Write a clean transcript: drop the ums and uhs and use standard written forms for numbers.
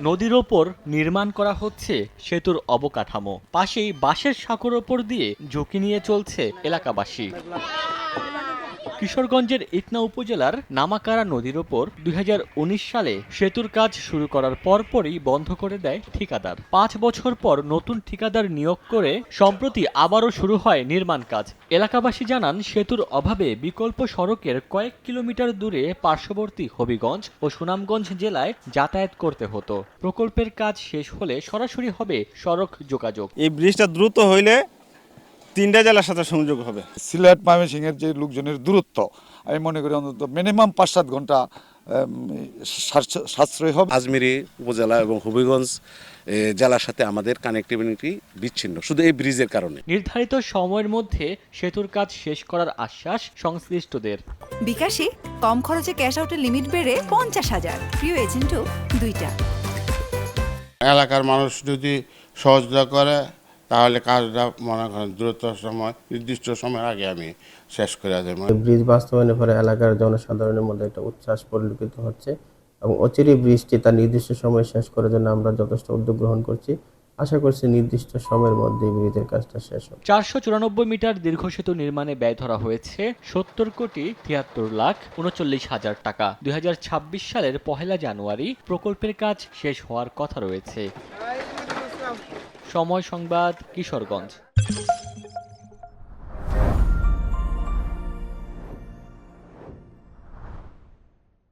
নদীর ওপর নির্মাণ করা হচ্ছে সেতুর অবকাঠামো। পাশেই বাঁশের সাঁকোর ওপর দিয়ে ঝুঁকি নিয়ে চলছে এলাকাবাসী। কিশোরগঞ্জের ইটনা উপজেলার নামাকারা নদীর ওপর ২০১৯ সালে সেতুর কাজ শুরু করার পরপরই বন্ধ করে দেয় ঠিকাদার। ৫ বছর পর নতুন ঠিকাদার নিয়োগ করে সম্প্রতি আবারও শুরু হয় নির্মাণ কাজ। এলাকাবাসী জানান, সেতুর অভাবে বিকল্প সড়কের কয়েক কিলোমিটার দূরে পার্শ্ববর্তী হবিগঞ্জ ও সুনামগঞ্জ জেলায় যাতায়াত করতে হতো। প্রকল্পের কাজ শেষ হলে সরাসরি হবে সড়ক যোগাযোগ। এই ব্রিজটা দ্রুত হইলে ৩টা জেলার সাথে সংযোগ হবে। সিলেট ময়মনসিংহের যে লোকজনের দূরত্ব, আমি মনে করি অন্তত মিনিমাম ৫-৭ ঘন্টা সাশ্রয় হবে। আজমিরি উপজেলা এবং হবিগঞ্জ জেলার সাথে আমাদের কানেক্টিভিটি বিচ্ছিন্ন শুধু এই ব্রিজের কারণে। নির্ধারিত সময়ের মধ্যে সেতুর কাজ শেষ করার আশ্বাস সংশ্লিষ্টদের। বিকাশে কম খরচে ক্যাশ আউটের লিমিট বেড়ে ৫০,০০০। প্রিয় এজেন্টও ২টা। এলাকার মানুষ যদি সহযোগিতা করে তাহলে কাজটা মনে করেন দ্রুত সময়, নির্দিষ্ট সময়ের আগে আমি শেষ করে দেব। ব্রিজ বাস্তবায়নের পরে এলাকার জনসাধারণের মধ্যে একটা উচ্ছ্বাস পরিলক্ষিত হচ্ছে এবং অচিরেই ব্রিজটি তার নির্দিষ্ট সময় শেষ করার জন্য আমরা যথেষ্ট উদ্যোগ গ্রহণ করছি। আশা করছি নির্দিষ্ট সময়ের মধ্যে ব্রিজের কাজটা শেষ হবে। ৪৯৪ মিটার দীর্ঘ সেতু নির্মাণে ব্যয় ধরা হয়েছে ৭০,৭৩,৩৯,০০০ টাকা। ২০২৬ সালের ১ জানুয়ারি প্রকল্পের কাজ শেষ হওয়ার কথা রয়েছে। সময় সংবাদ, কিশোরগঞ্জ।